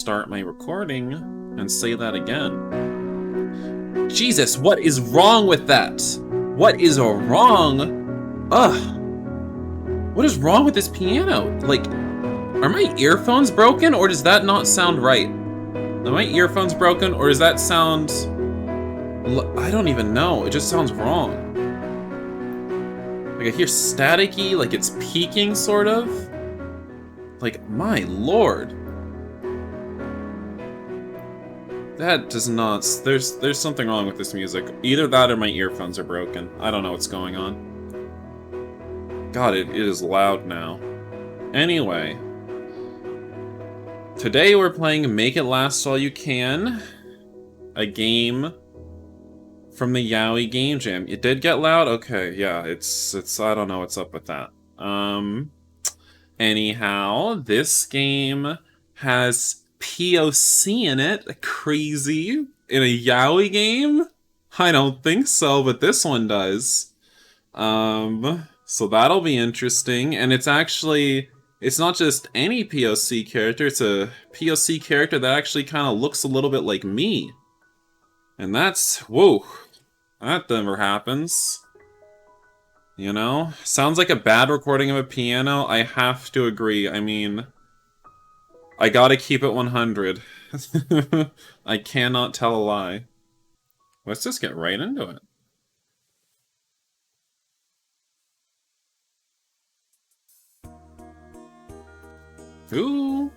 Start my recording and say that again. Jesus, what is wrong with that? What is wrong? Ugh. What is wrong with this piano? Like, are my earphones broken or does that not sound right? Are my earphones broken or does that sound... I don't even know. It just sounds wrong. Like I hear staticky, like it's peaking sort of. Like, my lord. That does not... There's something wrong with this music. Either that or my earphones are broken. I don't know what's going on. God, it is loud now. Anyway. Today we're playing Make It Last All You Can. A game from the Yaoi Game Jam. It did get loud? Okay, yeah, it's I don't know what's up with that. Anyhow, this game has POC in it. Crazy. In a Yaoi game? I don't think so, but this one does. So that'll be interesting. And it's actually, it's not just any POC character, it's a POC character that actually kind of looks a little bit like me. And that's, whoa, that never happens. You know? Sounds like a bad recording of a piano. I have to agree. I mean, I gotta keep it 100. I cannot tell a lie. Let's just get right into it. Ooh.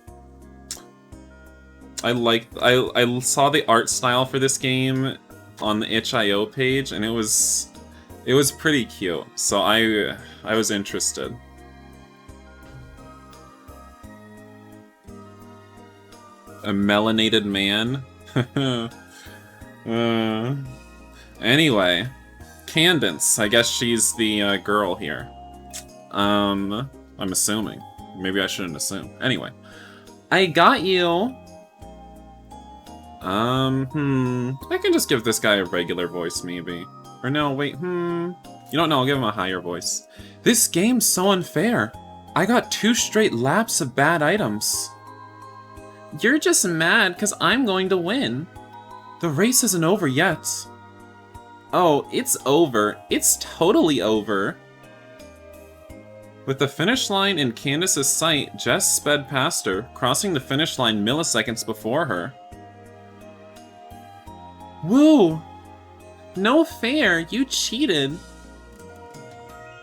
I saw the art style for this game on the itch.io page and it was pretty cute. So I was interested. A melanated man. Anyway, Candace. I guess she's the girl here. I'm assuming. Maybe I shouldn't assume. Anyway, I got you. I can just give this guy a regular voice, maybe. Or no, wait. You don't know. I'll give him a higher voice. This game's so unfair. I got 2 straight laps of bad items. You're just mad because I'm going to win. The race isn't over yet. Oh, it's over. It's totally over. With the finish line in Candace's sight, Jess sped past her, crossing the finish line milliseconds before her. Woo! No fair, you cheated.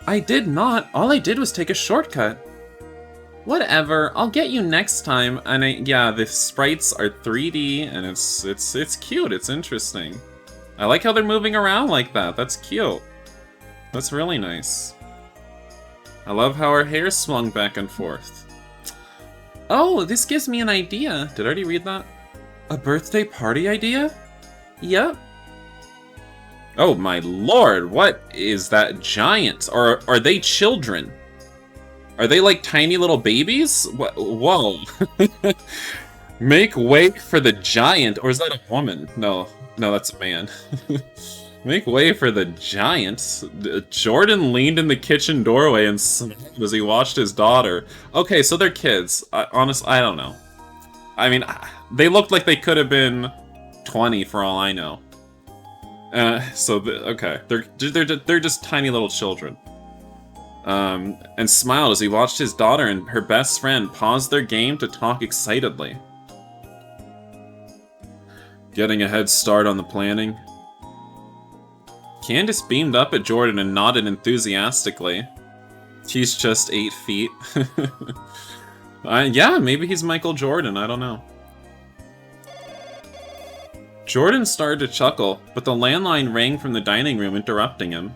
I did not. All I did was take a shortcut. Whatever, I'll get you next time. And yeah, the sprites are 3D and it's cute, it's interesting. I like how they're moving around like that. That's cute. That's really nice. I love how her hair swung back and forth. Oh, this gives me an idea. Did I already read that? A birthday party idea? Yep. Oh my lord, what is that giant? Or are they children? Are they like tiny little babies? Whoa. Make way for the giant. Or is that a woman? No, that's a man. Make way for the giant. Jordan leaned in the kitchen doorway and smiled as he watched his daughter. Okay, so they're kids. Honestly, I don't know. I mean, they looked like they could have been 20 for all I know. Okay, they're just tiny little children. And smiled as he watched his daughter and her best friend pause their game to talk excitedly. Getting a head start on the planning. Candace beamed up at Jordan and nodded enthusiastically. He's just 8 feet. Yeah, maybe he's Michael Jordan, I don't know. Jordan started to chuckle, but the landline rang from the dining room, interrupting him.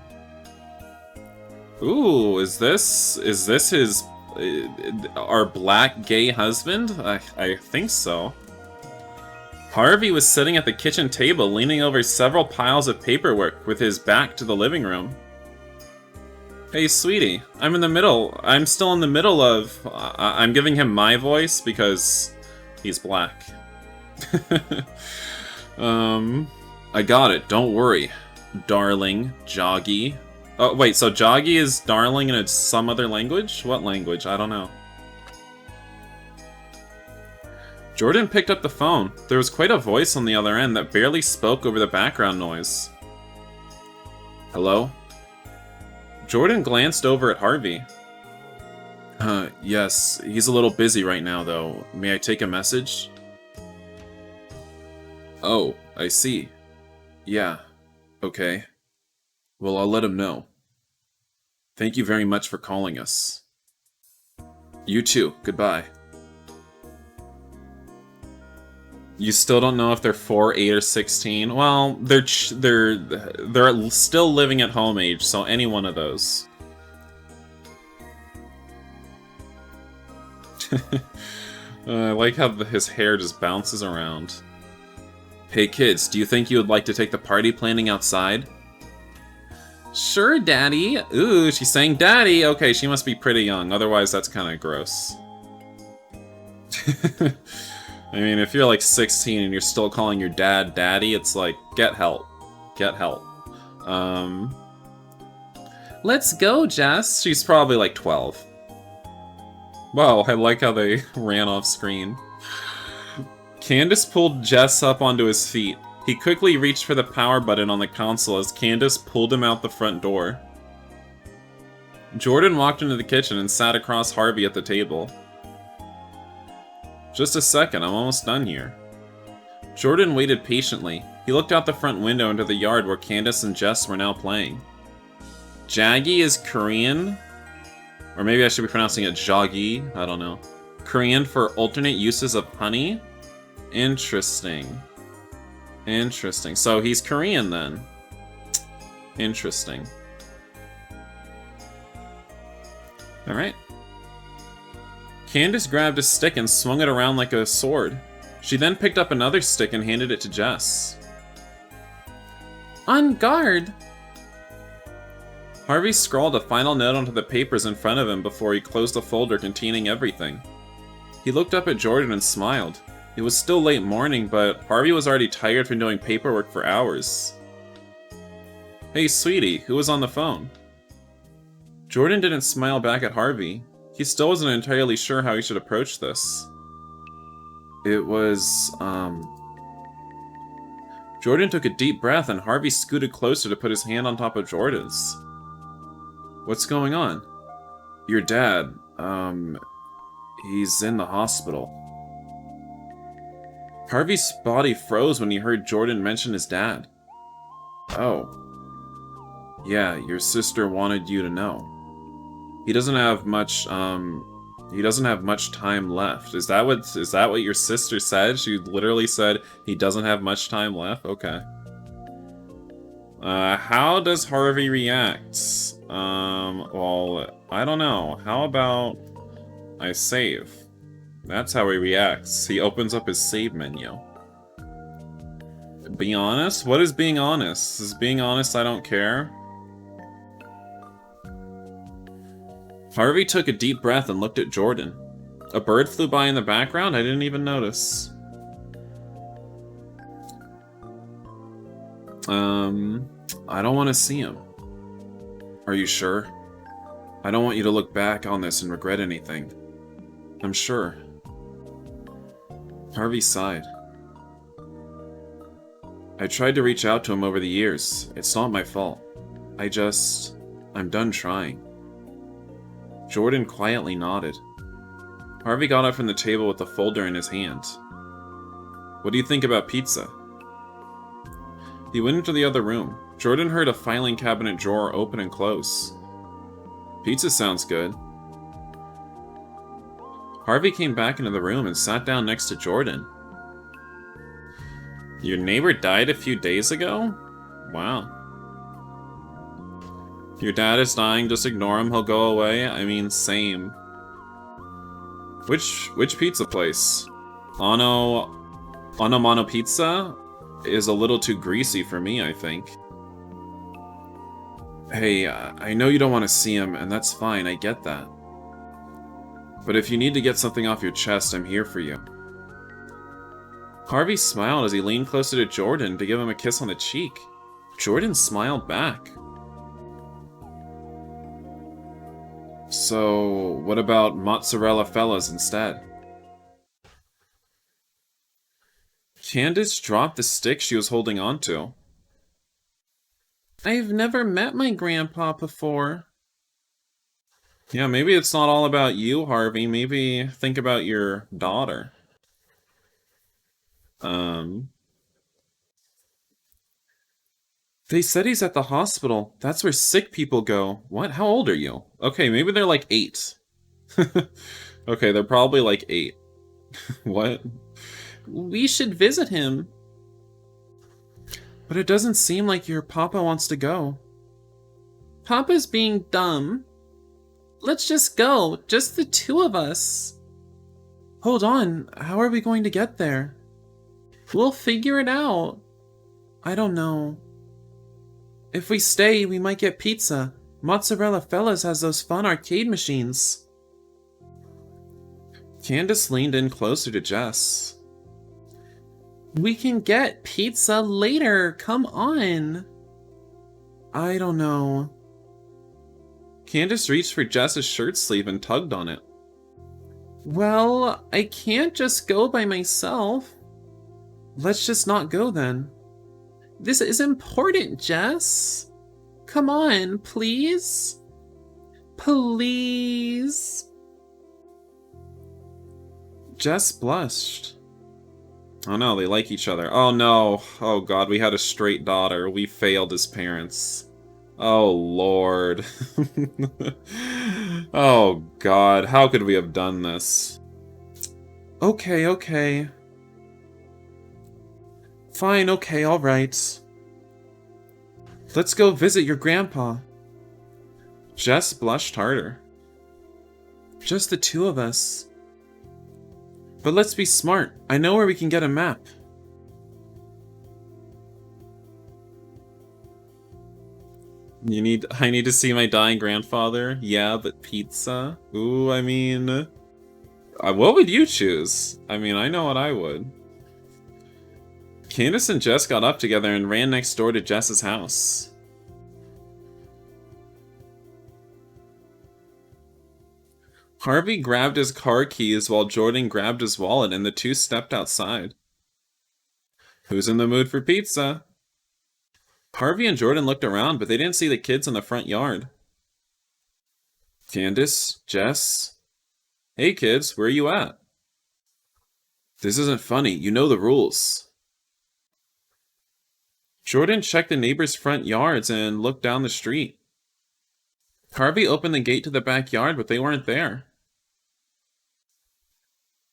Ooh, is this his, our black gay husband? I think so. Harvey was sitting at the kitchen table, leaning over several piles of paperwork with his back to the living room. Hey, sweetie, I'm still in the middle of, I'm giving him my voice because he's black. I got it, don't worry. Darling, Joggy. Oh, wait, so Joggy is darling and it's some other language? What language? I don't know. Jordan picked up the phone. There was quite a voice on the other end that barely spoke over the background noise. Hello? Jordan glanced over at Harvey. Yes, he's a little busy right now, though. May I take a message? Oh, I see. Yeah, okay. Well, I'll let him know. Thank you very much for calling us. You too, goodbye. You still don't know if they're 4, 8, or 16? Well, they're still living at home age, so any one of those. I like how his hair just bounces around. Hey kids, do you think you would like to take the party planning outside? Sure, Daddy. Ooh, she's saying Daddy. Okay, she must be pretty young, otherwise that's kind of gross. I mean, if you're like 16 and you're still calling your dad Daddy, it's like, get help. Get help. Let's go, Jess. She's probably like 12. Wow, I like how they ran off screen. Candace pulled Jess up onto his feet. He quickly reached for the power button on the console as Candace pulled him out the front door. Jordan walked into the kitchen and sat across Harvey at the table. Just a second, I'm almost done here. Jordan waited patiently. He looked out the front window into the yard where Candace and Jess were now playing. Jaggy is Korean? Or maybe I should be pronouncing it Joggy, I don't know. Korean for alternate uses of honey? Interesting. Interesting. So he's Korean then. Interesting. Alright. Candace grabbed a stick and swung it around like a sword. She then picked up another stick and handed it to Jess. On guard! Harvey scrawled a final note onto the papers in front of him before he closed the folder containing everything. He looked up at Jordan and smiled. It was still late morning, but Harvey was already tired from doing paperwork for hours. Hey, sweetie, who was on the phone? Jordan didn't smile back at Harvey. He still wasn't entirely sure how he should approach this. It was, Jordan took a deep breath and Harvey scooted closer to put his hand on top of Jordan's. What's going on? Your dad, he's in the hospital. Harvey's body froze when he heard Jordan mention his dad. Oh. Yeah, your sister wanted you to know. He doesn't have much time left. Is that what your sister said? She literally said he doesn't have much time left? Okay. How does Harvey react? Well, I don't know. How about I save? That's how he reacts. He opens up his save menu. Be honest? What is being honest? Is being honest I don't care? Harvey took a deep breath and looked at Jordan. A bird flew by in the background? I didn't even notice. I don't want to see him. Are you sure? I don't want you to look back on this and regret anything. I'm sure. Harvey sighed. I tried to reach out to him over the years. It's not my fault. I'm done trying. Jordan quietly nodded. Harvey got up from the table with the folder in his hand. What do you think about pizza? He went into the other room. Jordan heard a filing cabinet drawer open and close. Pizza sounds good. Harvey came back into the room and sat down next to Jordan. Your neighbor died a few days ago? Wow. Your dad is dying, just ignore him, he'll go away? I mean, same. Which pizza place? Mono Pizza is a little too greasy for me, I think. Hey, I know you don't want to see him, and that's fine, I get that. But if you need to get something off your chest, I'm here for you. Harvey smiled as he leaned closer to Jordan to give him a kiss on the cheek. Jordan smiled back. So, what about mozzarella fellas instead? Candace dropped the stick she was holding onto. I've never met my grandpa before. Yeah, maybe it's not all about you, Harvey. Maybe think about your daughter. They said he's at the hospital. That's where sick people go. What? How old are you? Okay, maybe they're like 8. Okay, they're probably like 8. What? We should visit him. But it doesn't seem like your papa wants to go. Papa's being dumb. Let's just go. Just the 2 of us. Hold on. How are we going to get there? We'll figure it out. I don't know. If we stay, we might get pizza. Mozzarella Fellas has those fun arcade machines. Candace leaned in closer to Jess. We can get pizza later. Come on. I don't know. Candace reached for Jess's shirt sleeve and tugged on it. Well, I can't just go by myself. Let's just not go then. This is important, Jess. Come on, please. Please. Jess blushed. Oh no, they like each other. Oh no. Oh god, we had a straight daughter. We failed as parents. Oh lord. Oh god, how could we have done this? Okay. Fine, okay, alright. Let's go visit your grandpa. Jess blushed harder. Just the 2 of us. But let's be smart. I know where we can get a map. I need to see my dying grandfather? Yeah, but pizza? Ooh, I mean... what would you choose? I mean, I know what I would. Candace and Jess got up together and ran next door to Jess's house. Harvey grabbed his car keys while Jordan grabbed his wallet and the 2 stepped outside. Who's in the mood for pizza? Harvey and Jordan looked around, but they didn't see the kids in the front yard. Candace, Jess. Hey kids, where are you at? This isn't funny, you know the rules. Jordan checked the neighbors' front yards and looked down the street. Harvey opened the gate to the backyard, but they weren't there.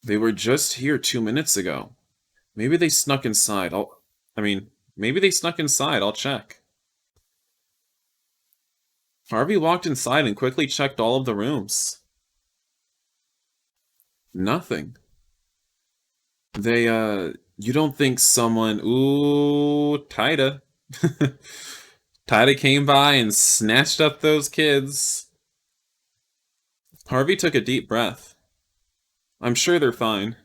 They were just here 2 minutes ago. Maybe they snuck inside. Maybe they snuck inside. I'll check. Harvey walked inside and quickly checked all of the rooms. Nothing. You don't think someone... Ooh, Tida. Tida came by and snatched up those kids. Harvey took a deep breath. I'm sure they're fine.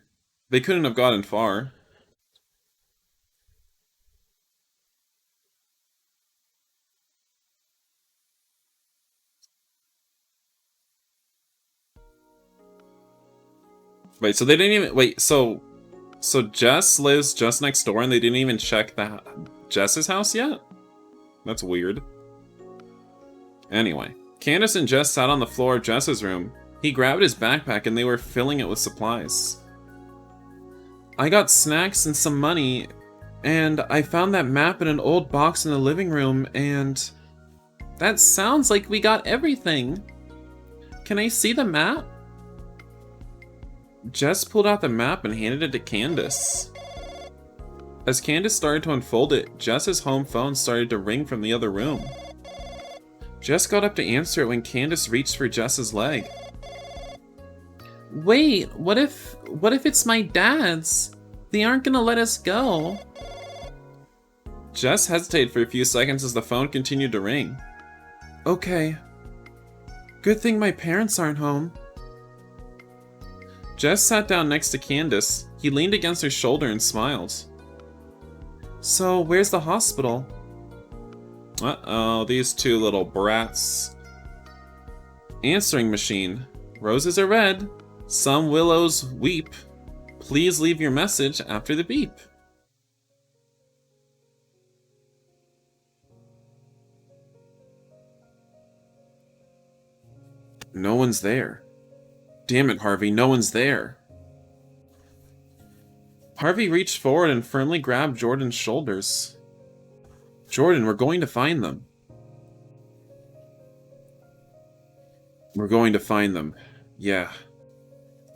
They couldn't have gotten far. Wait, so they didn't even... Wait, so Jess lives just next door and they didn't even check Jess's house yet? That's weird. Anyway, Candace and Jess sat on the floor of Jess's room. He grabbed his backpack and they were filling it with supplies. I got snacks and some money, and I found that map in an old box in the living room, and... That sounds like we got everything. Can I see the map? Jess pulled out the map and handed it to Candace. As Candace started to unfold it, Jess's home phone started to ring from the other room. Jess got up to answer it when Candace reached for Jess's leg. Wait, what if it's my dad's? They aren't gonna let us go. Jess hesitated for a few seconds as the phone continued to ring. Okay. Good thing my parents aren't home. Jess sat down next to Candace. He leaned against her shoulder and smiled. So, where's the hospital? Uh-oh, these 2 little brats. Answering machine. Roses are red. Some willows weep. Please leave your message after the beep. No one's there. Damn it, Harvey, no one's there. Harvey reached forward and firmly grabbed Jordan's shoulders. Jordan, we're going to find them. We're going to find them. Yeah.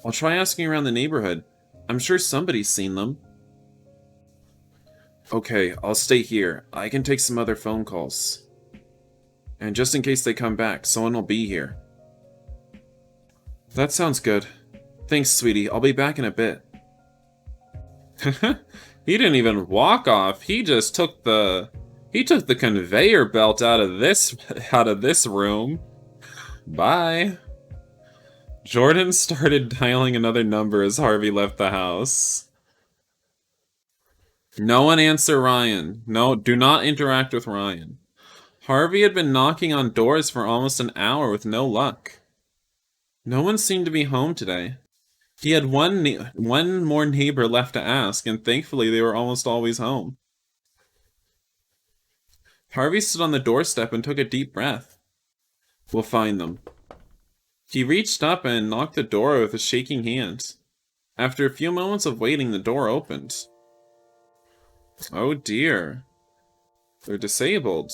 I'll try asking around the neighborhood. I'm sure somebody's seen them. Okay, I'll stay here. I can take some other phone calls. And just in case they come back, someone will be here. That sounds good. Thanks, sweetie. I'll be back in a bit. He didn't even walk off. He just took the conveyor belt out of this room. Bye. Jordan started dialing another number as Harvey left the house. No one answer Ryan. No, do not interact with Ryan. Harvey had been knocking on doors for almost an hour with no luck. No one seemed to be home today. He had one more neighbor left to ask, and thankfully they were almost always home. Harvey stood on the doorstep and took a deep breath. We'll find them. He reached up and knocked the door with a shaking hand. After a few moments of waiting, the door opened. Oh dear. They're disabled.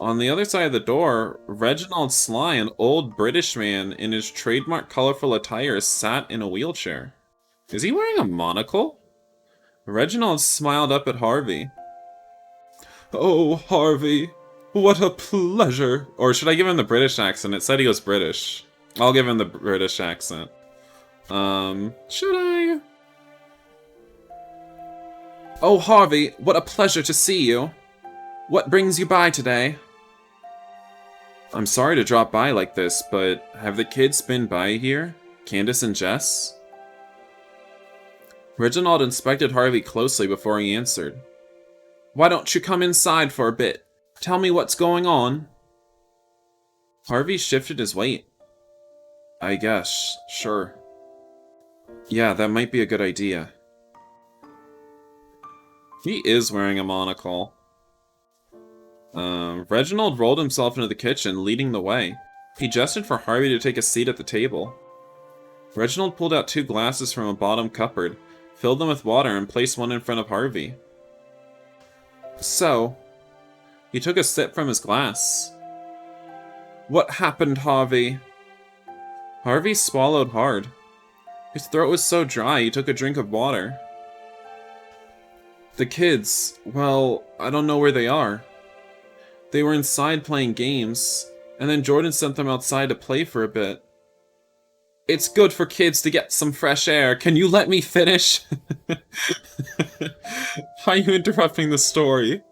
On the other side of the door, Reginald Sly, an old British man in his trademark colorful attire, sat in a wheelchair. Is he wearing a monocle? Reginald smiled up at Harvey. Oh, Harvey, what a pleasure. Or should I give him the British accent? It said he was British. I'll give him the British accent. Should I? Oh, Harvey, what a pleasure to see you. What brings you by today? I'm sorry to drop by like this, but have the kids been by here? Candace and Jess? Reginald inspected Harvey closely before he answered. Why don't you come inside for a bit? Tell me what's going on. Harvey shifted his weight. I guess, sure. Yeah, that might be a good idea. He is wearing a monocle. Reginald rolled himself into the kitchen, leading the way. He gestured for Harvey to take a seat at the table. Reginald pulled out 2 glasses from a bottom cupboard, filled them with water, and placed one in front of Harvey. So, he took a sip from his glass. What happened, Harvey? Harvey swallowed hard. His throat was so dry, he took a drink of water. The kids, well, I don't know where they are. They were inside playing games, and then Jordan sent them outside to play for a bit. It's good for kids to get some fresh air. Can you let me finish? Why are you interrupting the story?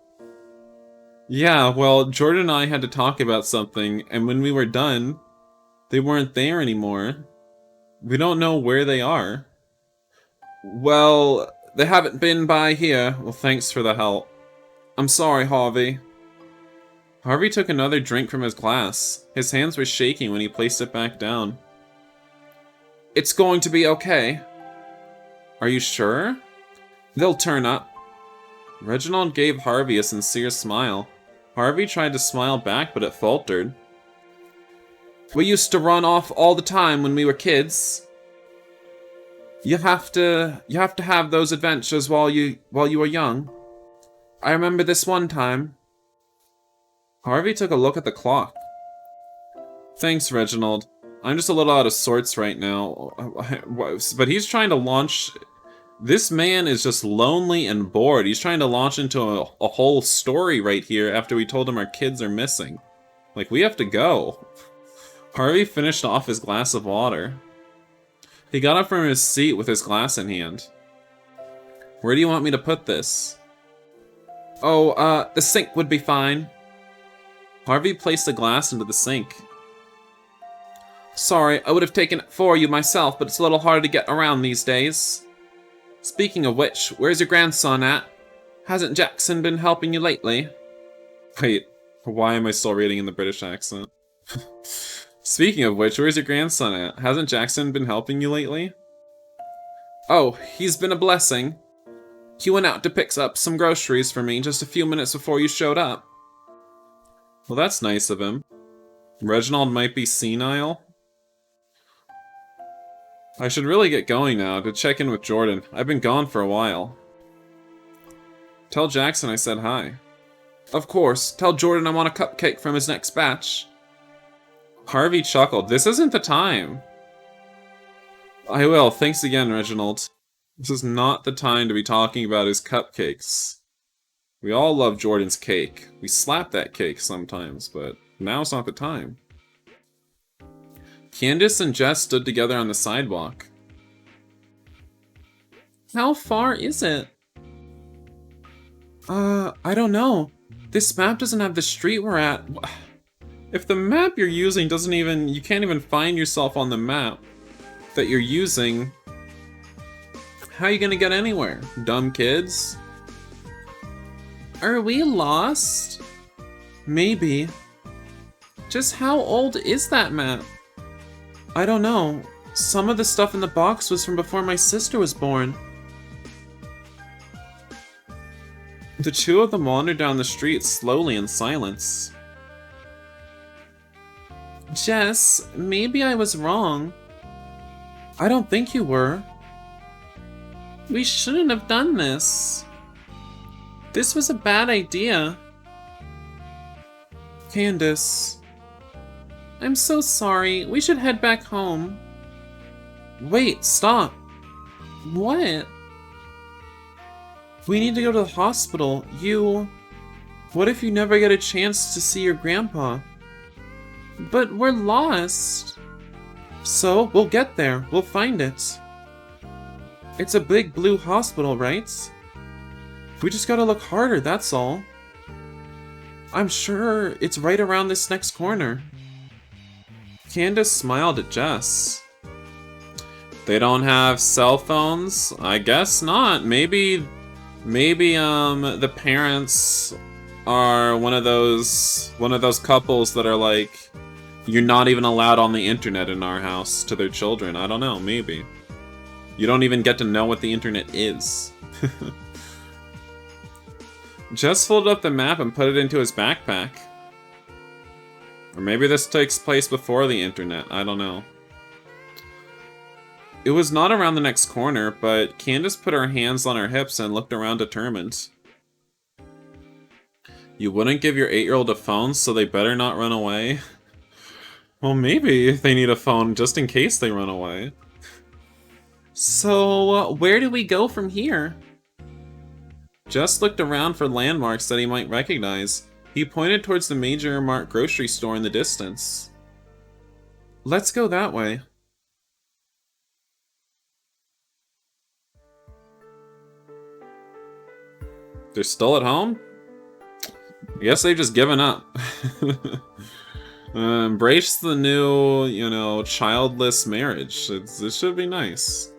Yeah, well, Jordan and I had to talk about something, and when we were done, they weren't there anymore. We don't know where they are. Well, they haven't been by here. Well, thanks for the help. I'm sorry, Harvey. Harvey took another drink from his glass. His hands were shaking when he placed it back down. It's going to be okay. Are you sure? They'll turn up. Reginald gave Harvey a sincere smile. Harvey tried to smile back, but it faltered. We used to run off all the time when we were kids. You have to have those adventures while you were young. I remember this one time. Harvey took a look at the clock. Thanks, Reginald. I'm just a little out of sorts right now. But he's trying to launch... This man is just lonely and bored. He's trying to launch into a whole story right here after we told him our kids are missing. Like, we have to go. Harvey finished off his glass of water. He got up from his seat with his glass in hand. Where do you want me to put this? Oh, the sink would be fine. Harvey placed the glass into the sink. Sorry, I would have taken it for you myself, but it's a little hard to get around these days. Speaking of which, where's your grandson at? Hasn't Jackson been helping you lately? Wait, why am I still reading in the British accent? Speaking of which, where's your grandson at? Hasn't Jackson been helping you lately? Oh, he's been a blessing. He went out to pick up some groceries for me just a few minutes before you showed up. Well, that's nice of him. Reginald might be senile. I should really get going now to check in with Jordan. I've been gone for a while. Tell Jackson I said hi. Of course. Tell Jordan I want a cupcake from his next batch. Harvey chuckled. This isn't the time. I will. Thanks again, Reginald. This is not the time to be talking about his cupcakes. We all love Jordan's cake. We slap that cake sometimes, but now's not the time. Candace and Jess stood together on the sidewalk. How far is it? I don't know. This map doesn't have the street we're at. If the map you're using doesn't even... You can't even find yourself on the map that you're using. How are you gonna get anywhere? Dumb kids? Are we lost? Maybe. Just how old is that map? I don't know. Some of the stuff in the box was from before my sister was born. The two of them wandered down the street slowly in silence. Jess, maybe I was wrong. I don't think you were. We shouldn't have done this. This was a bad idea. Candace. I'm so sorry. We should head back home. Wait, stop. What? We need to go to the hospital. What if you never get a chance to see your grandpa? But we're lost. So, we'll get there. We'll find it. It's a big blue hospital, right? We just gotta look harder, that's all. I'm sure it's right around this next corner. Candace smiled at Jess. They don't have cell phones? I guess not. Maybe the parents are one of those couples that are like, you're not even allowed on the internet in our house to their children. I don't know, maybe. You don't even get to know what the internet is. Jess folded up the map and put it into his backpack. Or maybe this takes place before the internet, I don't know. It was not around the next corner, but Candace put her hands on her hips and looked around determined. You wouldn't give your 8-year-old a phone, so they better not run away? Well, maybe they need a phone just in case they run away. So, where do we go from here? Jess looked around for landmarks that he might recognize. He pointed towards the major marked grocery store in the distance. Let's go that way. They're still at home? I guess they've just given up. Embrace the new, childless marriage. It should be nice.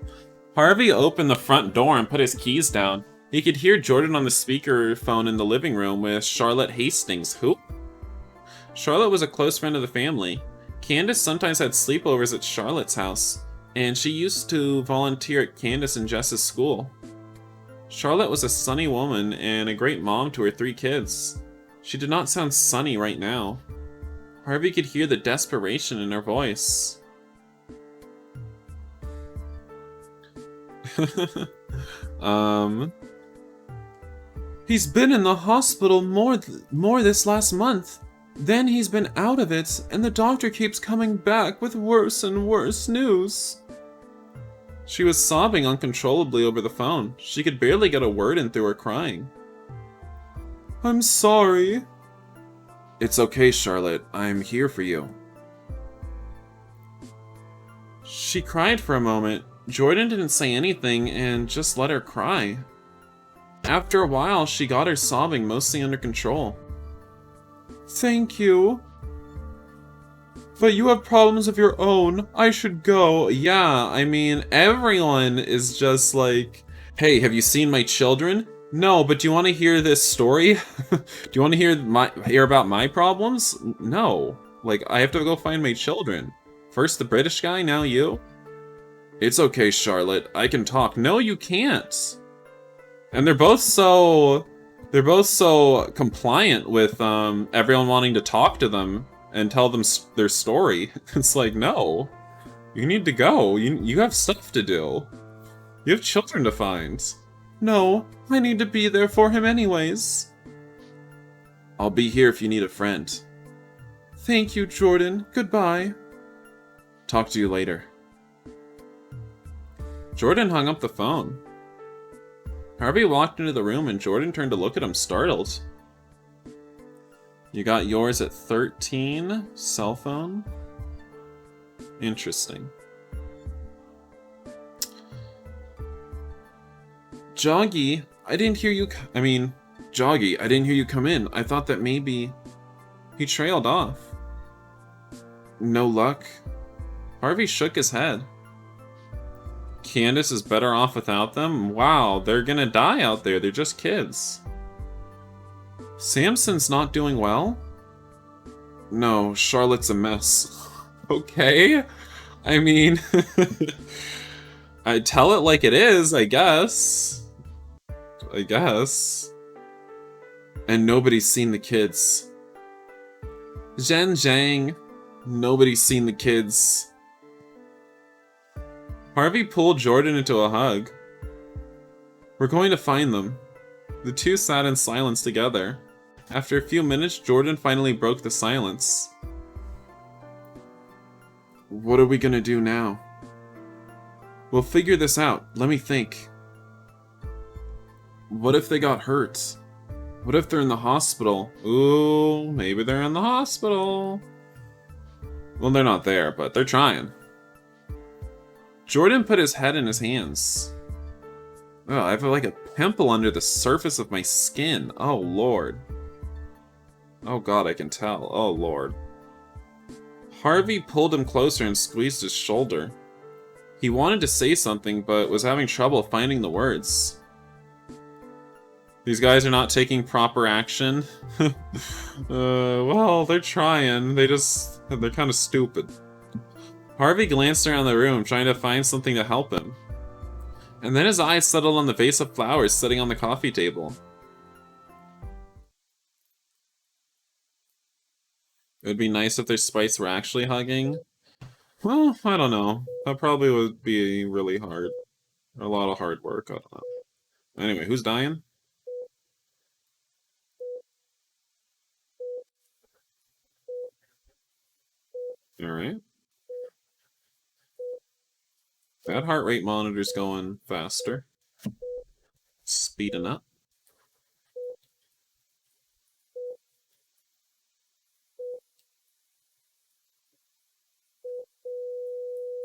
Harvey opened the front door and put his keys down. He could hear Jordan on the speakerphone in the living room with Charlotte Hastings. Who? Charlotte was a close friend of the family. Candace sometimes had sleepovers at Charlotte's house, and she used to volunteer at Candace and Jess's school. Charlotte was a sunny woman and a great mom to her 3 kids. She did not sound sunny right now. Harvey could hear the desperation in her voice. He's been in the hospital more this last month. Then he's been out of it, and the doctor keeps coming back with worse and worse news. She was sobbing uncontrollably over the phone. She could barely get a word in through her crying. I'm sorry. It's okay, Charlotte. I'm here for you. She cried for a moment. Jordan didn't say anything and just let her cry. After a while, she got her sobbing mostly under control. Thank you. But you have problems of your own. I should go. Yeah, I mean, everyone is just like, hey, have you seen my children? No, but do you want to hear this story? Do you want to hear about my problems? No. Like, I have to go find my children. First the British guy, now you? It's okay, Charlotte. I can talk. No, you can't. And they're both so compliant with everyone wanting to talk to them and tell them their story. It's like, no. You need to go. You have stuff to do. You have children to find. No, I need to be there for him anyways. I'll be here if you need a friend. Thank you, Jordan. Goodbye. Talk to you later. Jordan hung up the phone. Harvey walked into the room and Jordan turned to look at him, startled. You got yours at 13? Cell phone? Interesting. Joggy, I didn't hear you Joggy, I didn't hear you come in. I thought that maybe... He trailed off. No luck? Harvey shook his head. Candace is better off without them? Wow, they're gonna die out there. They're just kids. Samson's not doing well? No, Charlotte's a mess. Okay. I mean... I tell it like it is, I guess. And nobody's seen the kids. Zhen Zhang. Nobody's seen the kids. Harvey pulled Jordan into a hug. We're going to find them. The two sat in silence together. After a few minutes, Jordan finally broke the silence. What are we gonna do now? We'll figure this out. Let me think. What if they got hurt? What if they're in the hospital? Ooh, maybe they're in the hospital. Well, they're not there, but they're trying. Jordan put his head in his hands. Oh, I have like a pimple under the surface of my skin. Oh, Lord. Oh, God, I can tell. Oh, Lord. Harvey pulled him closer and squeezed his shoulder. He wanted to say something, but was having trouble finding the words. These guys are not taking proper action. Well, they're trying. They're kind of stupid. Harvey glanced around the room, trying to find something to help him. And then his eyes settled on the vase of flowers sitting on the coffee table. It would be nice if their sprites were actually hugging. Well, I don't know. That probably would be really hard. A lot of hard work, I don't know. Anyway, who's dying? Alright. That heart rate monitor's going faster. Speeding up.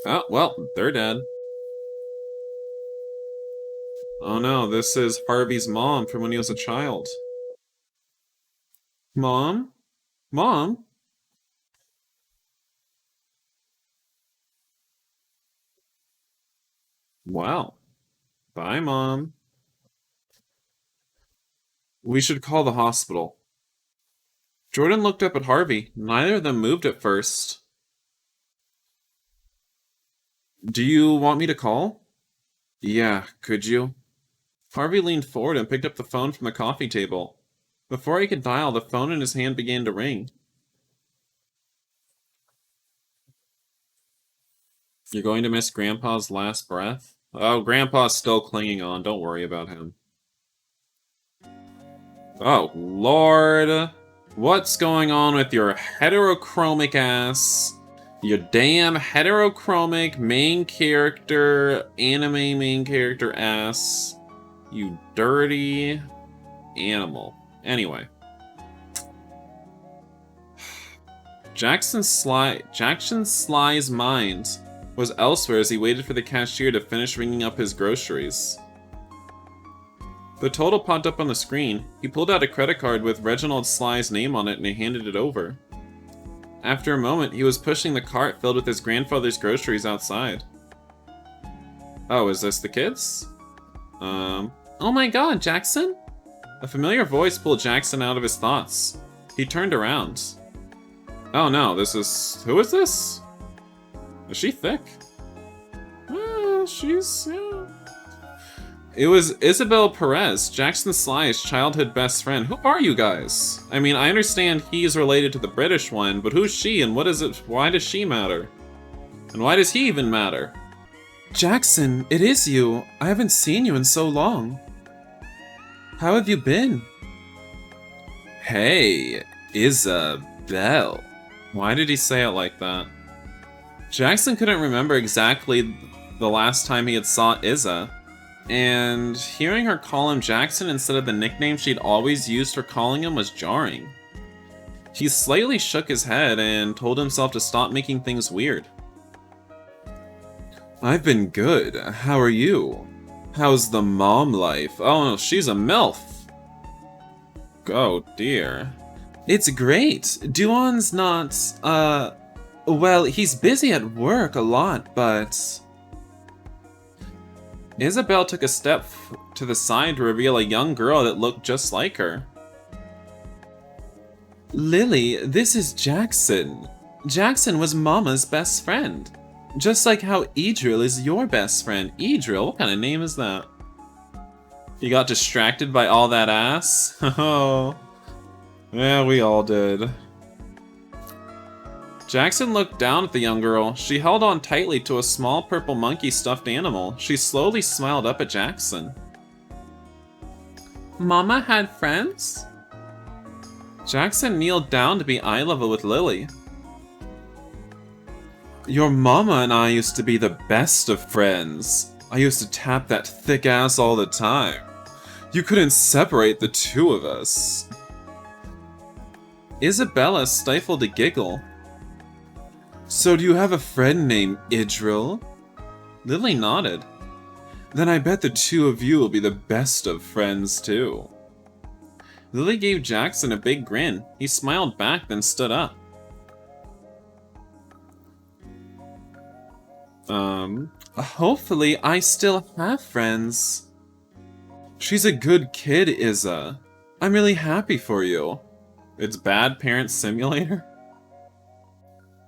Oh, well, they're dead. Oh no, this is Harvey's mom from when he was a child. Mom? Mom? Wow. Bye, Mom. We should call the hospital. Jordan looked up at Harvey. Neither of them moved at first. Do you want me to call? Yeah, could you? Harvey leaned forward and picked up the phone from the coffee table. Before he could dial, the phone in his hand began to ring. You're going to miss Grandpa's last breath? Oh, Grandpa's still clinging on. Don't worry about him. Oh, Lord. What's going on with your heterochromic ass? Your damn heterochromic main character, anime main character ass. You dirty animal. Anyway. Jackson Sly's mind was elsewhere as he waited for the cashier to finish ringing up his groceries. The total popped up on the screen. He pulled out a credit card with Reginald Sly's name on it and he handed it over. After a moment, he was pushing the cart filled with his grandfather's groceries outside. Oh, is this the kids? Oh my god, Jackson? A familiar voice pulled Jackson out of his thoughts. He turned around. Oh no, who is this? Is she thick? She's, yeah. It was Isabel Perez, Jackson Sly's childhood best friend. Who are you guys? I mean, I understand he's related to the British one, but who's she and what is it? Why does she matter? And why does he even matter? Jackson, it is you. I haven't seen you in so long. How have you been? Hey, Isabel. Why did he say it like that? Jackson couldn't remember exactly the last time he had saw Isa, and hearing her call him Jackson instead of the nickname she'd always used for calling him was jarring. He slightly shook his head and told himself to stop making things weird. I've been good. How are you? How's the mom life? Oh, she's a MILF. Oh dear. It's great. Duon's not, well, he's busy at work a lot, but... Isabel took a step to the side to reveal a young girl that looked just like her. Lily, this is Jackson. Jackson was Mama's best friend. Just like how Idril is your best friend. Idril? What kind of name is that? You got distracted by all that ass? Oh. Yeah, we all did. Jackson looked down at the young girl. She held on tightly to a small purple monkey stuffed animal. She slowly smiled up at Jackson. Mama had friends? Jackson kneeled down to be eye level with Lily. Your mama and I used to be the best of friends. I used to tap that thick ass all the time. You couldn't separate the two of us. Isabella stifled a giggle. So do you have a friend named Idril? Lily nodded. Then I bet the two of you will be the best of friends too. Lily gave Jackson a big grin. He smiled back, then stood up. Hopefully I still have friends. She's a good kid, Isa. I'm really happy for you. It's Bad Parent Simulator?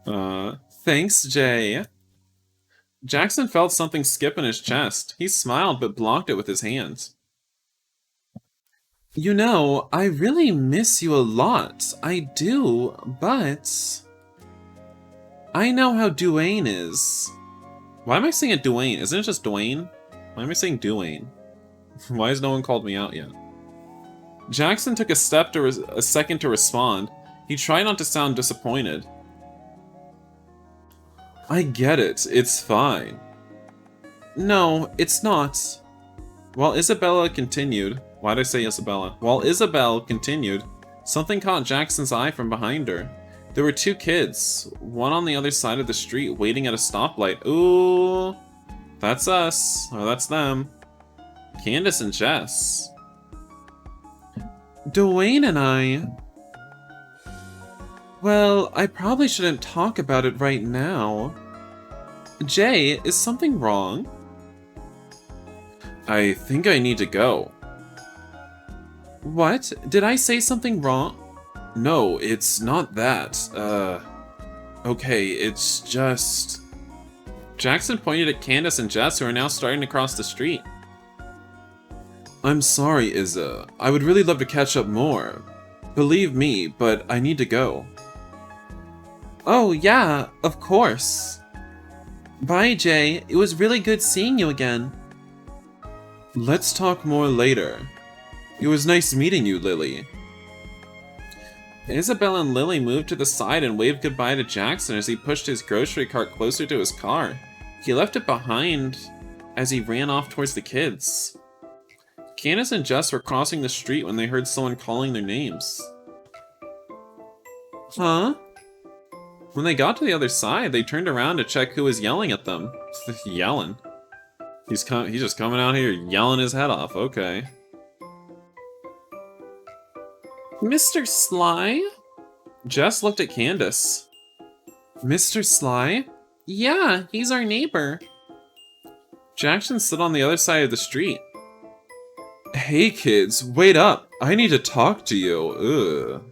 Thanks, Jay. Jackson felt something skip in his chest. He smiled but blocked it with his hands. You know, I really miss you a lot. I do, but... I know how Duane is. Why am I saying it Duane? Isn't it just Duane? Why am I saying Duane? Why has no one called me out yet? Jackson took a second to respond. He tried not to sound disappointed. I get it. It's fine. No, it's not. While Isabel continued, something caught Jackson's eye from behind her. There were two kids, one on the other side of the street waiting at a stoplight. Ooh, that's us, or that's them. Candace and Jess. Duane and I... Well, I probably shouldn't talk about it right now. Jay, is something wrong? I think I need to go. What? Did I say something wrong? No, it's not that. Okay, it's just... Jackson pointed at Candace and Jess, who are now starting to cross the street. I'm sorry, Isa. I would really love to catch up more. Believe me, but I need to go. Oh, yeah, of course. Bye, Jay. It was really good seeing you again. Let's talk more later. It was nice meeting you, Lily. Isabel and Lily moved to the side and waved goodbye to Jackson as he pushed his grocery cart closer to his car. He left it behind as he ran off towards the kids. Candace and Jess were crossing the street when they heard someone calling their names. Huh? When they got to the other side, they turned around to check who was yelling at them. Yelling? He's just coming out here yelling his head off, okay. Mr. Sly? Jess looked at Candace. Mr. Sly? Yeah, he's our neighbor. Jackson stood on the other side of the street. Hey kids, wait up. I need to talk to you. Ugh.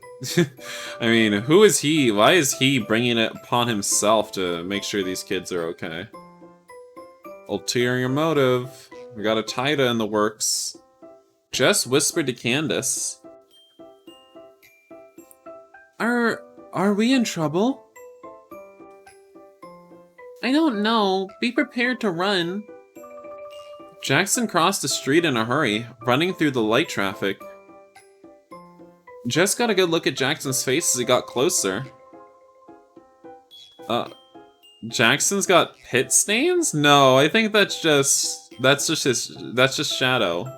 I mean, who is he? Why is he bringing it upon himself to make sure these kids are okay? Ulterior motive. We got a Taida in the works. Jess whispered to Candace. Are we in trouble? I don't know. Be prepared to run. Jackson crossed the street in a hurry, running through the light traffic. Jess got a good look at Jackson's face as he got closer. Jackson's got pit stains? No, I think that's just Shadow.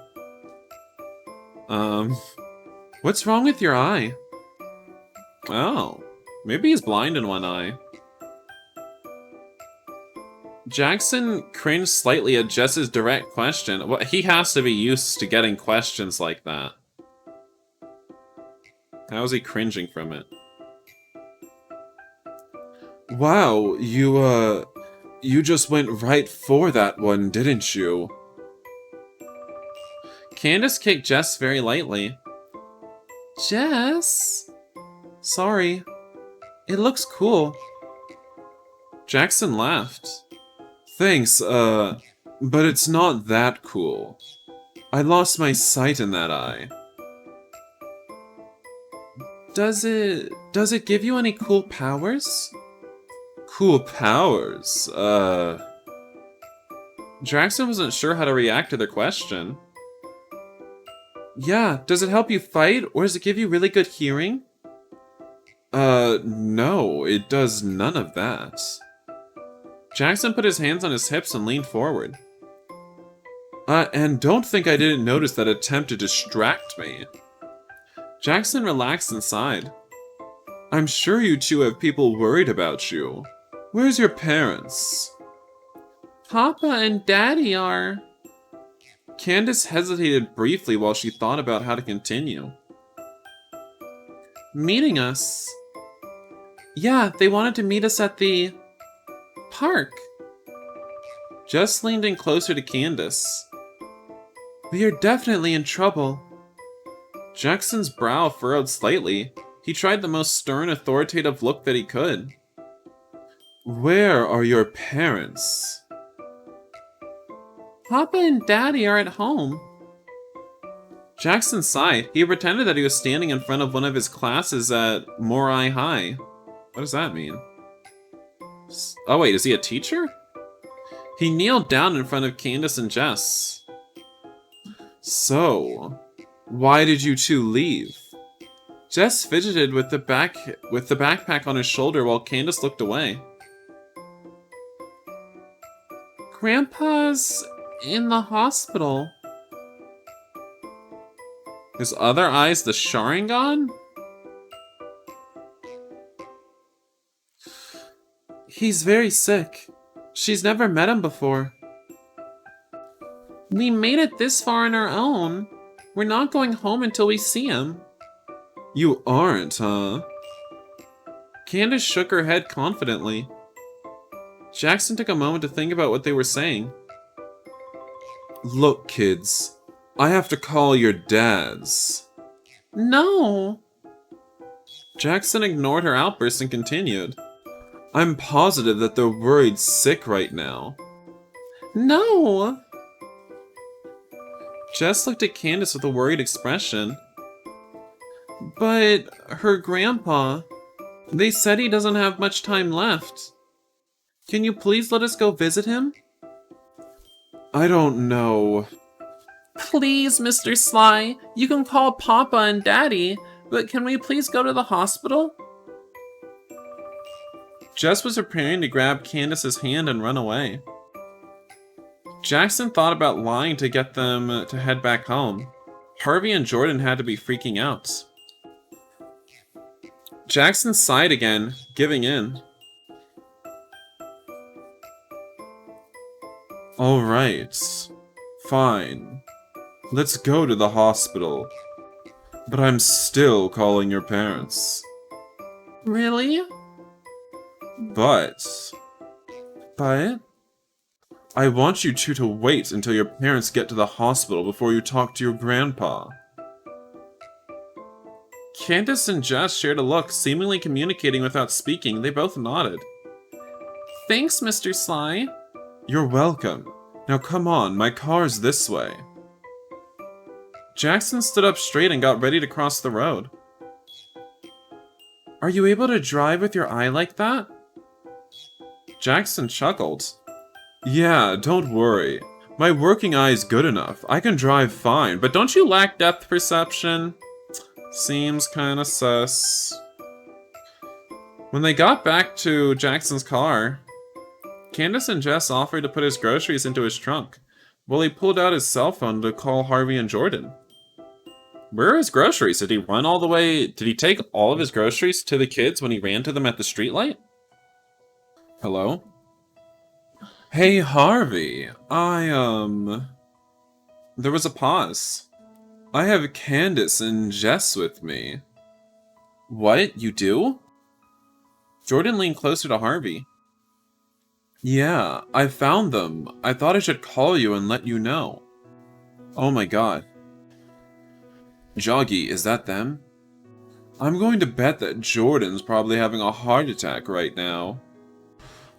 What's wrong with your eye? Oh, maybe he's blind in one eye. Jackson cringed slightly at Jess's direct question. Well, he has to be used to getting questions like that. How is he cringing from it? Wow, you just went right for that one, didn't you? Candace kicked Jess very lightly. Jess? Sorry. It looks cool. Jackson laughed. Thanks, but it's not that cool. I lost my sight in that eye. Does it give you any cool powers? Cool powers? Jackson wasn't sure how to react to their question. Yeah, does it help you fight, or does it give you really good hearing? No, it does none of that. Jackson put his hands on his hips and leaned forward. And don't think I didn't notice that attempt to distract me. Jackson relaxed and sighed. I'm sure you two have people worried about you. Where's your parents? Papa and Daddy are... Candace hesitated briefly while she thought about how to continue. Meeting us? Yeah, they wanted to meet us at the... park. Jess leaned in closer to Candace. We are definitely in trouble. Jackson's brow furrowed slightly. He tried the most stern, authoritative look that he could. Where are your parents? Papa and Daddy are at home. Jackson sighed. He pretended that he was standing in front of one of his classes at Morai High. What does that mean? Oh wait, is he a teacher? He kneeled down in front of Candace and Jess. So, why did you two leave? Jess fidgeted with the backpack on his shoulder while Candace looked away. Grandpa's in the hospital. His other eye's the Sharingan? He's very sick. She's never met him before. We made it this far on our own. We're not going home until we see him. You aren't, huh? Candace shook her head confidently. Jackson took a moment to think about what they were saying. Look, kids. I have to call your dads. No. Jackson ignored her outburst and continued. I'm positive that they're worried sick right now. No. Jess looked at Candace with a worried expression. But her grandpa, they said he doesn't have much time left. Can you please let us go visit him? I don't know. Please, Mr. Sly, you can call Papa and Daddy, but can we please go to the hospital? Jess was preparing to grab Candace's hand and run away. Jackson thought about lying to get them to head back home. Harvey and Jordan had to be freaking out. Jackson sighed again, giving in. Alright, fine. Let's go to the hospital. But I'm still calling your parents. Really? But I want you two to wait until your parents get to the hospital before you talk to your grandpa. Candace and Jess shared a look, seemingly communicating without speaking. They both nodded. Thanks, Mr. Sly. You're welcome. Now come on, my car's this way. Jackson stood up straight and got ready to cross the road. Are you able to drive with your eye like that? Jackson chuckled. Yeah, don't worry. My working eye is good enough. I can drive fine, but don't you lack depth perception? Seems kinda sus. When they got back to Jackson's car, Candace and Jess offered to put his groceries into his trunk, while he pulled out his cell phone to call Harvey and Jordan. Where are his groceries? Did he run all the way? Did he take all of his groceries to the kids when he ran to them at the streetlight? Hello? Hey, Harvey. There was a pause. I have Candace and Jess with me. What? You do? Jordan leaned closer to Harvey. Yeah, I found them. I thought I should call you and let you know. Oh my god. Joggy, is that them? I'm going to bet that Jordan's probably having a heart attack right now.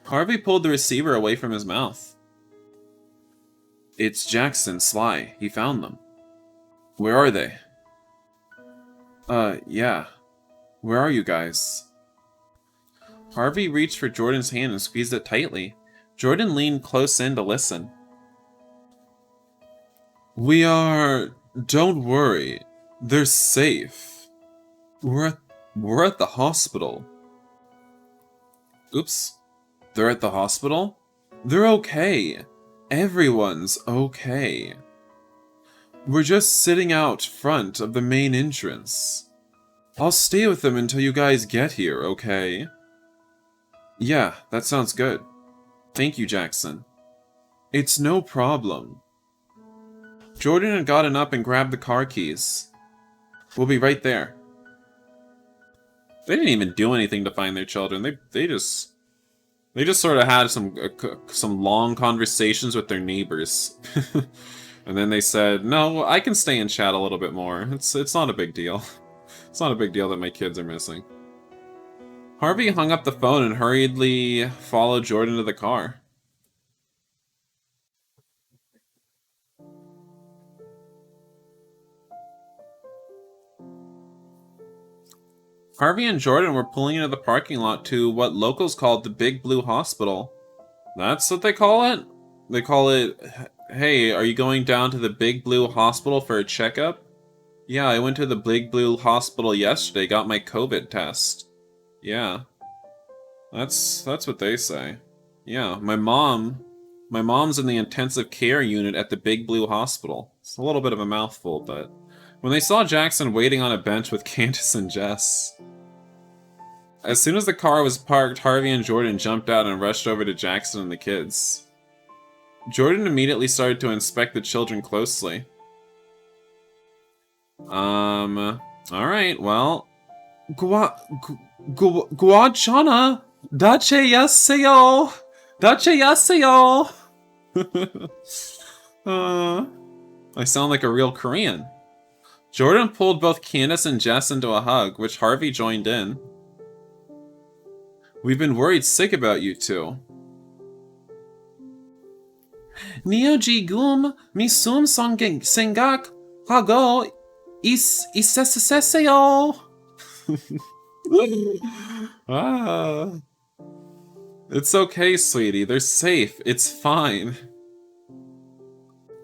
Harvey pulled the receiver away from his mouth. It's Jackson, Sly. He found them. Where are they? Yeah. Where are you guys? Harvey reached for Jordan's hand and squeezed it tightly. Jordan leaned close in to listen. Don't worry. They're safe. We're at the hospital. Oops. They're at the hospital? They're okay. Everyone's okay. We're just sitting out front of the main entrance. I'll stay with them until you guys get here, okay? Yeah, that sounds good. Thank you, Jackson. It's no problem. Jordan had gotten up and grabbed the car keys. We'll be right there. They didn't even do anything to find their children. They just sort of had some long conversations with their neighbors. And then they said, "No, I can stay and chat a little bit more. It's not a big deal. It's not a big deal that my kids are missing." Harvey hung up the phone and hurriedly followed Jordan to the car. Harvey and Jordan were pulling into the parking lot to what locals called the Big Blue Hospital. That's what they call it? They call it, hey, are you going down to the Big Blue Hospital for a checkup? Yeah, I went to the Big Blue Hospital yesterday, got my COVID test. Yeah. That's what they say. Yeah, my mom's in the intensive care unit at the Big Blue Hospital. It's a little bit of a mouthful, but when they saw Jackson waiting on a bench with Candace and Jess. As soon as the car was parked, Harvey and Jordan jumped out and rushed over to Jackson and the kids. Jordan immediately started to inspect the children closely. Alright, well... Guachana! Dache yaseyo! Dache yaseyo! I sound like a real Korean. Jordan pulled both Candace and Jess into a hug, which Harvey joined in. We've been worried sick about you two. Nioji gum misum sengak hago iseseseyo. It's okay, sweetie. They're safe. It's fine.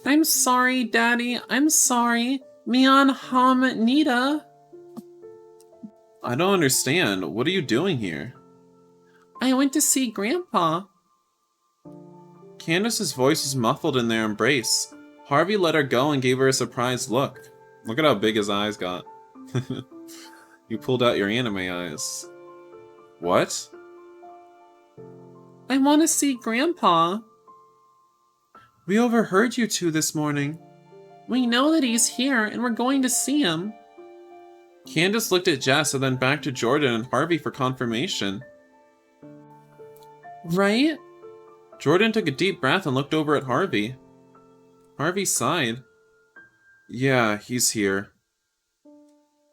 I'm sorry, Daddy. I'm sorry. Mian ham nita. I don't understand. What are you doing here? I went to see Grandpa. Candace's voice was muffled in their embrace. Harvey let her go and gave her a surprised look. Look at how big his eyes got. You pulled out your anime eyes. What? I want to see Grandpa. We overheard you two this morning. We know that he's here, and we're going to see him. Candace looked at Jess and then back to Jordan and Harvey for confirmation. Right? Jordan took a deep breath and looked over at Harvey. Harvey sighed. Yeah, he's here.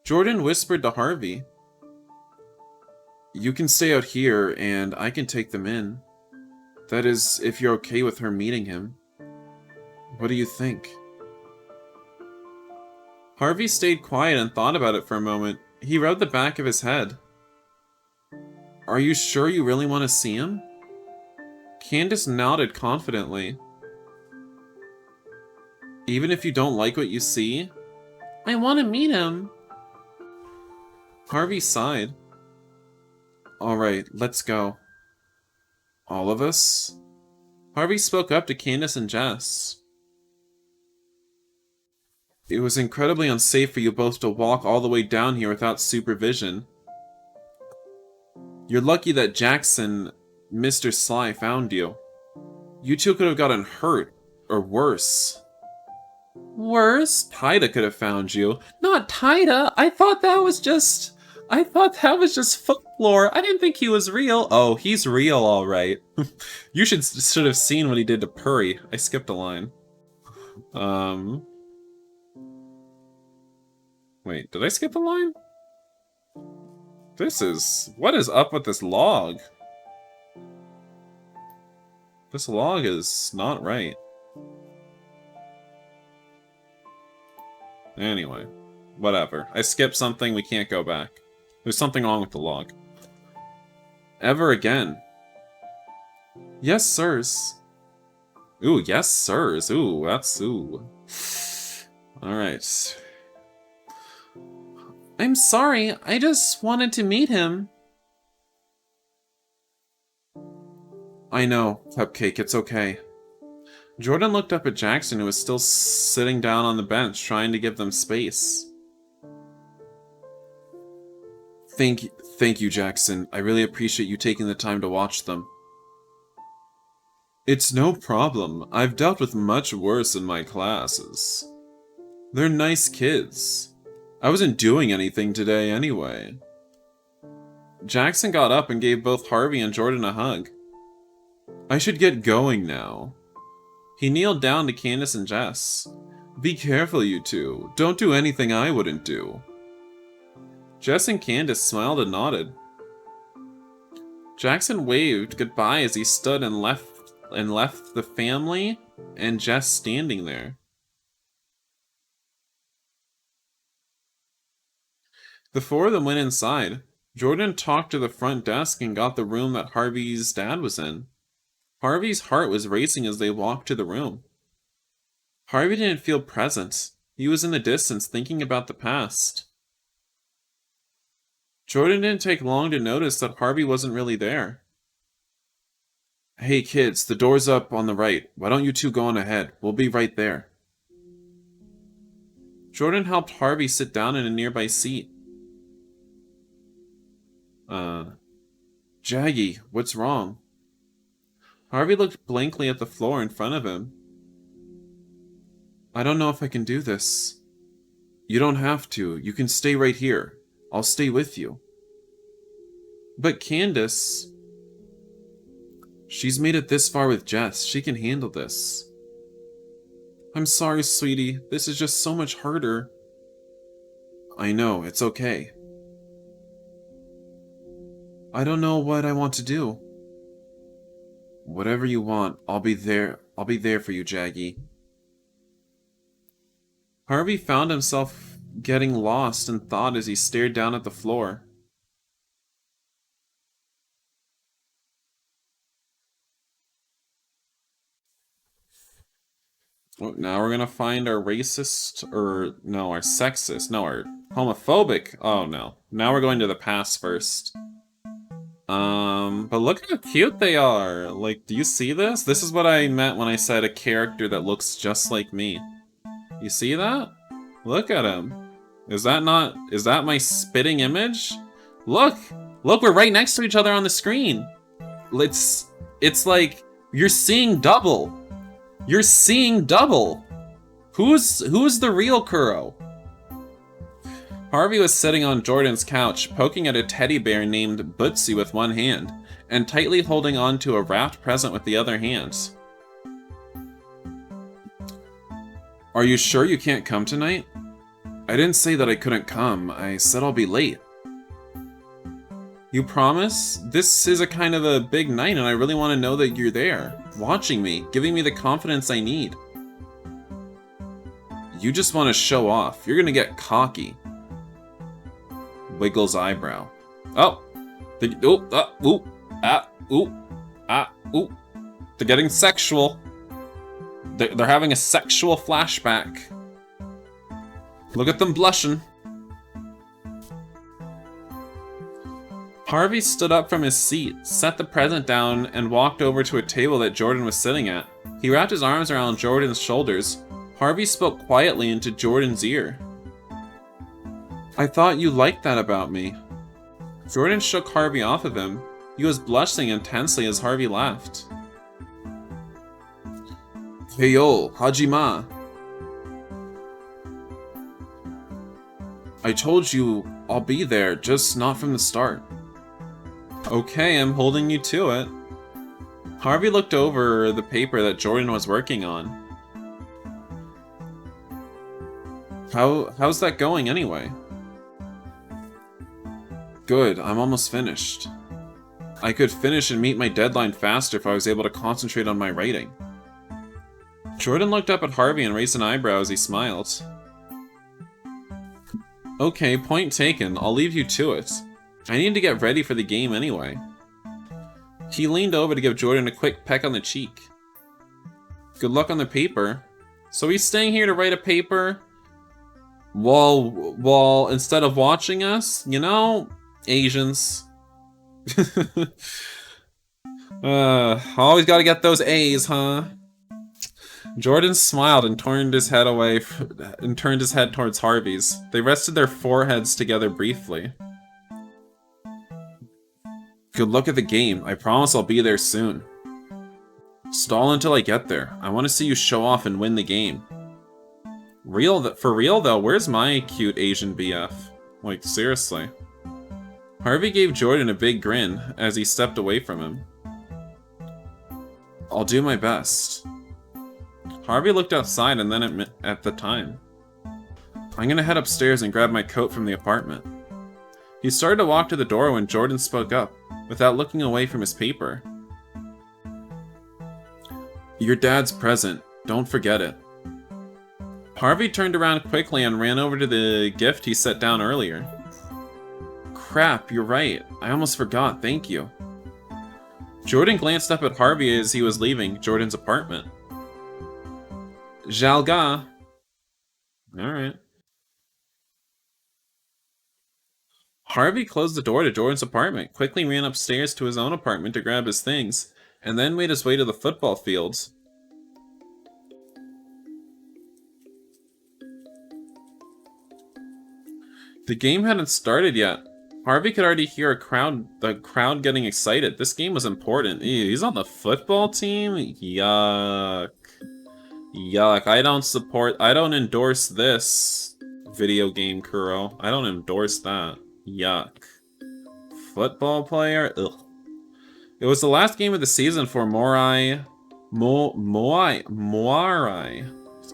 Jordan whispered to Harvey. You can stay out here, and I can take them in. That is, if you're okay with her meeting him. What do you think? Harvey stayed quiet and thought about it for a moment. He rubbed the back of his head. Are you sure you really want to see him? Candace nodded confidently. Even if you don't like what you see? I want to meet him. Harvey sighed. Alright, let's go. All of us? Harvey spoke up to Candace and Jess. It was incredibly unsafe for you both to walk all the way down here without supervision. You're lucky that Jackson, Mr. Sly, found you. You two could have gotten hurt, or worse. Worse? Taida could have found you. Not Taida! I thought that was just folklore. I didn't think he was real. Oh, he's real, alright. You should have seen what he did to Puri. I skipped a line. Wait, did I skip a line? What is up with this log? This log is not right. Anyway, whatever. I skipped something, we can't go back. There's something wrong with the log. Ever again. Yes, sirs. Ooh, yes, sirs. Ooh, that's ooh. Alright. I'm sorry, I just wanted to meet him. I know, Cupcake, it's okay. Jordan looked up at Jackson, who was still sitting down on the bench, trying to give them space. Thank you, Jackson. I really appreciate you taking the time to watch them. It's no problem. I've dealt with much worse in my classes. They're nice kids. I wasn't doing anything today anyway. Jackson got up and gave both Harvey and Jordan a hug. I should get going now. He kneeled down to Candace and Jess. Be careful, you two. Don't do anything I wouldn't do. Jess and Candace smiled and nodded. Jackson waved goodbye as he stood and left the family and Jess standing there. The four of them went inside. Jordan talked to the front desk and got the room that Harvey's dad was in. Harvey's heart was racing as they walked to the room. Harvey didn't feel present. He was in the distance thinking about the past. Jordan didn't take long to notice that Harvey wasn't really there. Hey kids, the door's up on the right. Why don't you two go on ahead? We'll be right there. Jordan helped Harvey sit down in a nearby seat. Jaggy, what's wrong? Harvey looked blankly at the floor in front of him. I don't know if I can do this. You don't have to. You can stay right here. I'll stay with you. But Candace... She's made it this far with Jess. She can handle this. I'm sorry, sweetie. This is just so much harder. I know. It's okay. I don't know what I want to do. Whatever you want, I'll be there. I'll be there for you, Jaggy. Harvey found himself getting lost in thought as he stared down at the floor. Oh, now we're gonna find our racist, or no, our sexist, no, our homophobic. Oh no. Now we're going to the past first. But look how cute they are. Like, do you see this? This is what I meant when I said a character that looks just like me. You see that? Look at him. Is that my spitting image? Look, we're right next to each other on the screen. It's like, you're seeing double. You're seeing double. Who's the real Kuro? Harvey was sitting on Jordan's couch, poking at a teddy bear named Bootsy with one hand, and tightly holding on to a wrapped present with the other hand. Are you sure you can't come tonight? I didn't say that I couldn't come. I said I'll be late. You promise? This is a kind of a big night and I really want to know that you're there, watching me, giving me the confidence I need. You just want to show off. You're gonna get cocky. Wiggles eyebrow. Oh! They're getting sexual. They're having a sexual flashback. Look at them blushing. Harvey stood up from his seat, set the present down, and walked over to a table that Jordan was sitting at. He wrapped his arms around Jordan's shoulders. Harvey spoke quietly into Jordan's ear. I thought you liked that about me. Jordan shook Harvey off of him. He was blushing intensely as Harvey laughed. Hey yo, Hajima. I told you I'll be there, just not from the start. Okay, I'm holding you to it. Harvey looked over the paper that Jordan was working on. How's that going anyway? Good, I'm almost finished. I could finish and meet my deadline faster if I was able to concentrate on my writing. Jordan looked up at Harvey and raised an eyebrow as he smiled. Okay, point taken. I'll leave you to it. I need to get ready for the game anyway. He leaned over to give Jordan a quick peck on the cheek. Good luck on the paper. So he's staying here to write a paper while instead of watching us? You know, Asians. Always gotta get those A's, huh? Jordan smiled and turned his head towards Harvey's. They rested their foreheads together briefly. Good luck at the game. I promise I'll be there soon. Stall until I get there. I want to see you show off and win the game. For real though, where's my cute Asian BF? Like, seriously. Harvey gave Jordan a big grin as he stepped away from him. I'll do my best. Harvey looked outside and then at the time. I'm gonna head upstairs and grab my coat from the apartment. He started to walk to the door when Jordan spoke up, without looking away from his paper. Your dad's present. Don't forget it. Harvey turned around quickly and ran over to the gift he set down earlier. Crap, you're right. I almost forgot, thank you. Jordan glanced up at Harvey as he was leaving Jordan's apartment. Jalga. Alright. Harvey closed the door to Jordan's apartment, quickly ran upstairs to his own apartment to grab his things, and then made his way to the football fields. The game hadn't started yet. Harvey could already hear the crowd getting excited. This game was important. Ew, he's on the football team? Yuck. Yuck. I don't endorse this video game, Kuro. I don't endorse that. Yuck. Football player? Ugh. It was the last game of the season for Moai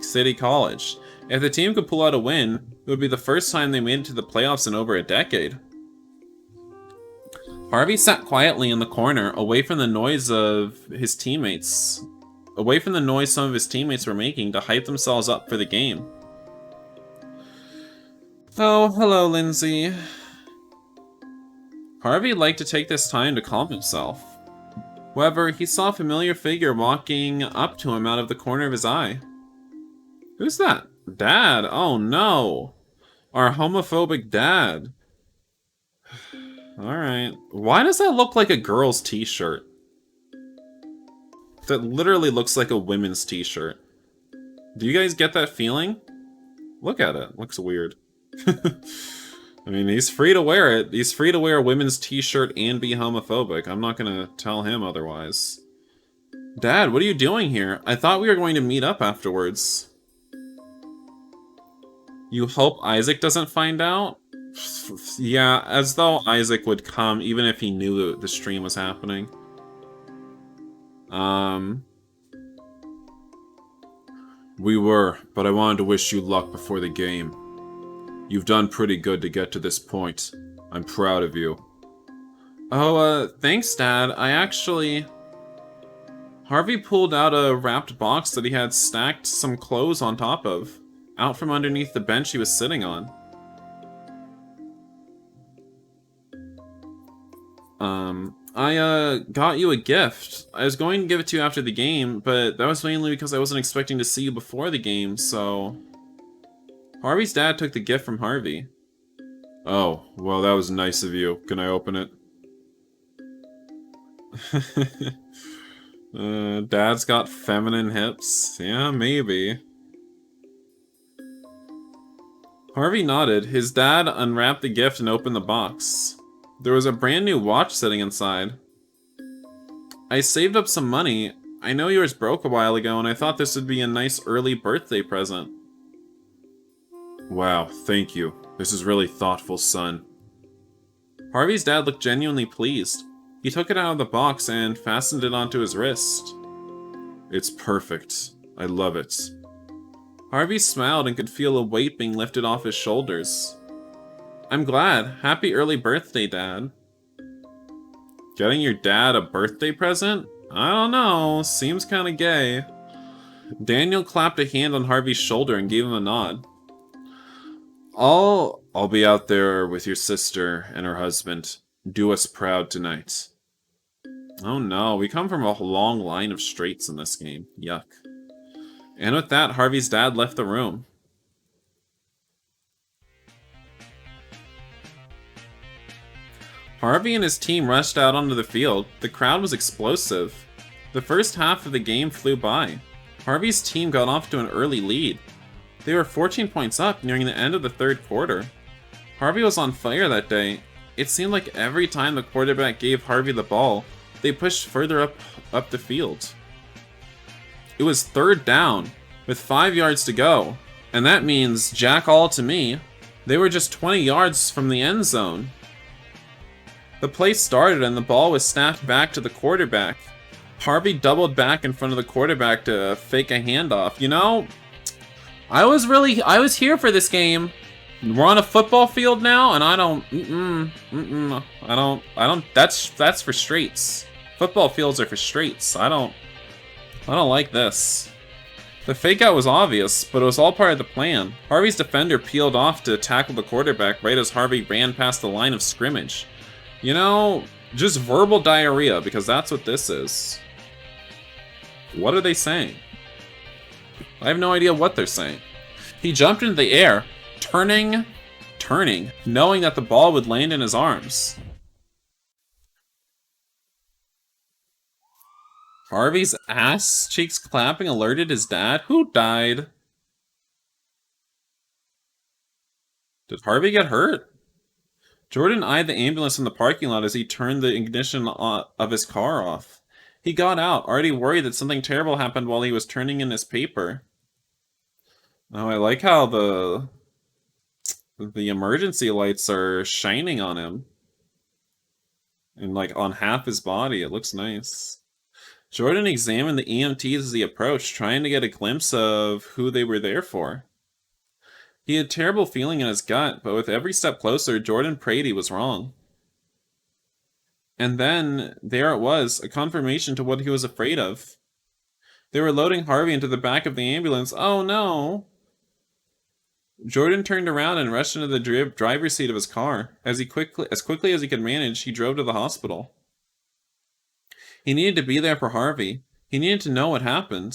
City College. If the team could pull out a win, it would be the first time they made it to the playoffs in over a decade. Harvey sat quietly in the corner, away from the noise some of his teammates were making to hype themselves up for the game. Oh, hello, Lindsay. Harvey liked to take this time to calm himself. However, he saw a familiar figure walking up to him out of the corner of his eye. Who's that? Dad? Oh no! Our homophobic dad. Alright. Why does that look like a girl's t-shirt? That literally looks like a women's t-shirt. Do you guys get that feeling? Look at it. Looks weird. I mean, he's free to wear it. He's free to wear a women's t-shirt and be homophobic. I'm not gonna tell him otherwise. Dad, what are you doing here? I thought we were going to meet up afterwards. You hope Isaac doesn't find out? Yeah, as though Isaac would come even if he knew the stream was happening. We were, but I wanted to wish you luck before the game. You've done pretty good to get to this point. I'm proud of you. Oh, thanks, Dad. Harvey pulled out a wrapped box that he had stacked some clothes on top of. out from underneath the bench he was sitting on. I got you a gift. I was going to give it to you after the game, but that was mainly because I wasn't expecting to see you before the game, so... Harvey's dad took the gift from Harvey. Oh, well, that was nice of you. Can I open it? Dad's got feminine hips. Yeah, maybe. Harvey nodded. His dad unwrapped the gift and opened the box. There was a brand new watch sitting inside. I saved up some money. I know yours broke a while ago, and I thought this would be a nice early birthday present. Wow, thank you. This is really thoughtful, son. Harvey's dad looked genuinely pleased. He took it out of the box and fastened it onto his wrist. It's perfect. I love it. Harvey smiled and could feel a weight being lifted off his shoulders. I'm glad. Happy early birthday, Dad. Getting your dad a birthday present? I don't know. Seems kinda gay. Daniel clapped a hand on Harvey's shoulder and gave him a nod. I'll be out there with your sister and her husband. Do us proud tonight. Oh no, we come from a long line of straights in this game. Yuck. And with that, Harvey's dad left the room. Harvey and his team rushed out onto the field. The crowd was explosive. The first half of the game flew by. Harvey's team got off to an early lead. They were 14 points up nearing the end of the third quarter. Harvey was on fire that day. It seemed like every time the quarterback gave Harvey the ball, they pushed further up the field. It was third down, with 5 yards to go, and that means jack all to me. They were just 20 yards from the end zone. The play started and the ball was snapped back to the quarterback. Harvey doubled back in front of the quarterback to fake a handoff. You know, I was here for this game. We're on a football field now, and I don't, that's for straights. Football fields are for straights. I don't like this. The fake out was obvious, but it was all part of the plan. Harvey's defender peeled off to tackle the quarterback right as Harvey ran past the line of scrimmage. You know, just verbal diarrhea, because that's what this is. What are they saying? I have no idea what they're saying. He jumped into the air, turning, knowing that the ball would land in his arms. Harvey's ass cheeks clapping alerted his dad, who died. Did Harvey get hurt? Jordan eyed the ambulance in the parking lot as he turned the ignition of his car off. He got out, already worried that something terrible happened while he was turning in his paper. Oh, I like how the emergency lights are shining on him. And like on half his body, it looks nice. Jordan examined the EMTs as he approached, trying to get a glimpse of who they were there for. He had a terrible feeling in his gut, but with every step closer, Jordan prayed he was wrong. And then, there it was, a confirmation to what he was afraid of. They were loading Harvey into the back of the ambulance. Oh no! Jordan turned around and rushed into the driver's seat of his car. As quickly as he could manage, he drove to the hospital. He needed to be there for Harvey. He needed to know what happened.